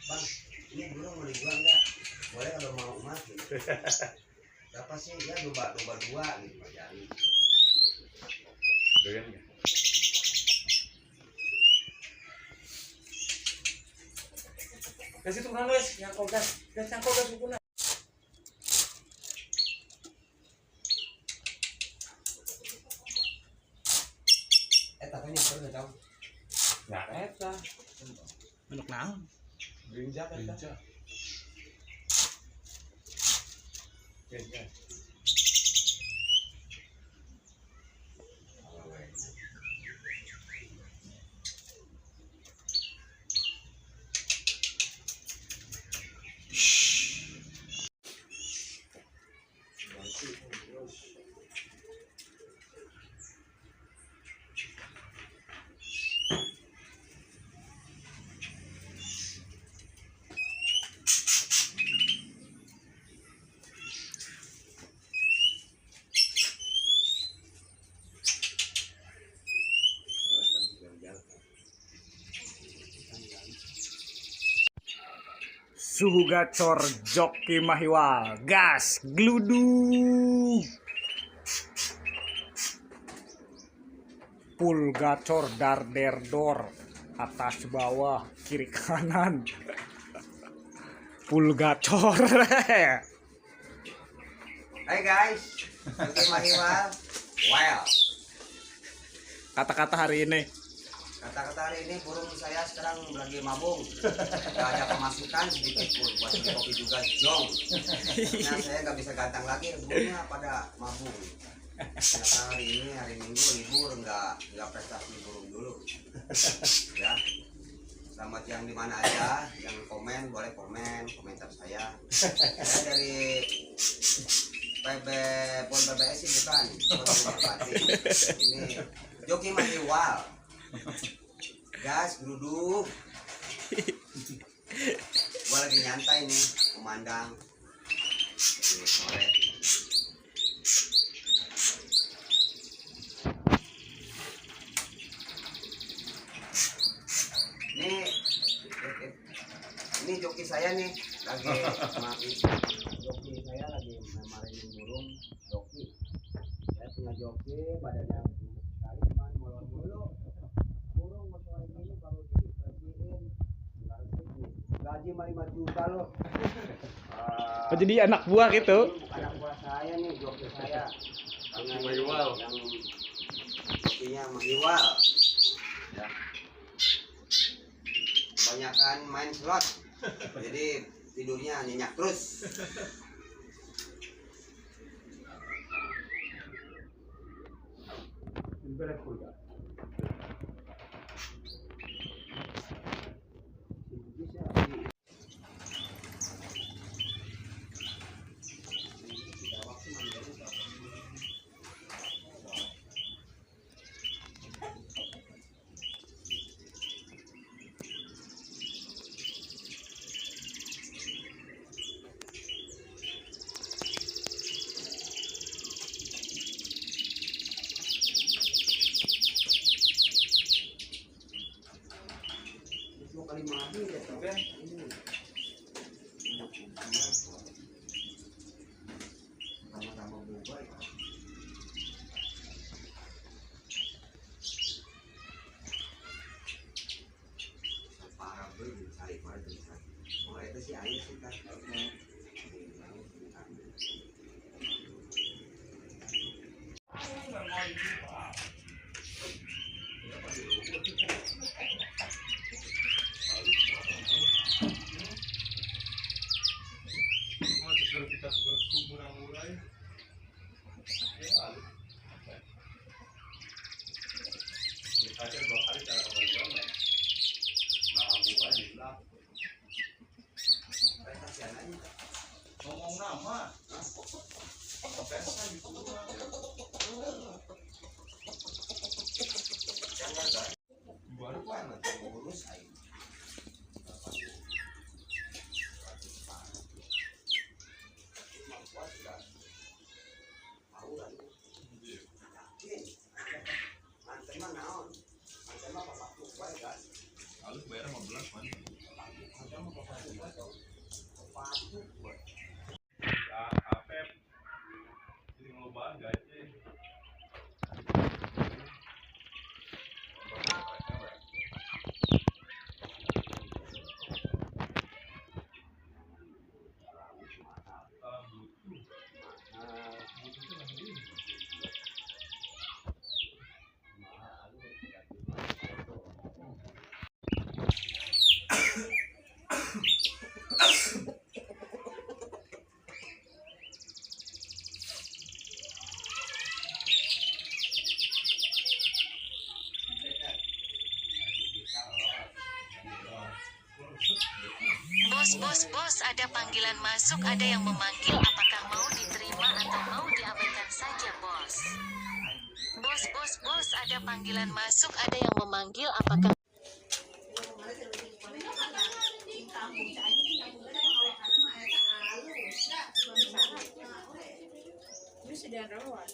Bang, ini burung mau dijual enggak? Boleh kalau mau mas gitu. Berapa sih? Ya domba dua gitu Pak Jari. Doyan nggak? Kasih tuh kan guys, yang gas hukumnya. Tapi ini apa tahu? Nggak eta. Bentuk naon? Brinjak eta. Brinjak. Suhu gacor joki mahiwal gas gludu full gacor dar der dor atas bawah kiri kanan full gacor. Hai guys, Joki Mahiwal. Well, Kata-kata hari ini kata-kata hari ini burung saya sekarang lagi mabung. Gak ada pemasukan sedikit pun buat beli kopi juga jong. Karena saya nggak bisa gantang lagi, burungnya pada mabung. Ternyata hari Minggu libur, nggak prestasi burung dulu. Ya, selamat yang di mana aja, yang komen boleh komentar saya. Saya dari PB Pon BBS sih bukan, ini Joki Mahiwal. Gas geruduk. Gua lagi nyantai nih, memandang sore. Ini joki saya nih lagi joki saya lagi marahin burung joki. Saya punya joki badannya sekali cuman molor mulu. Burung mau sore ini baru dibersihin. Gaji 5 juta loh. jadi anak buah gitu. Anak buah saya nih, joki saya. Joki Mahiwal. Yang jokinya Mahiwal. Ya. Kebanyakan main slot. Jadi tidurnya nyenyak terus. Kali mati ya, oke. Sama-sama bubar. Parah banget cari parah. Oh, itu sih air sih kan. Kita murah-murah ya. Aja 2 hari cara kembali jalan. Nah, bukan di belakang. Ngomong nama. Pesta gitu. Jangan kan. Baru kan nanti ngurus air. Harus bayar 15 kan? Bos, ada panggilan masuk, ada yang memanggil, apakah mau diterima atau mau diabaikan saja, bos? Bos, ada panggilan masuk, ada yang memanggil, apakah Ini sudah rawat.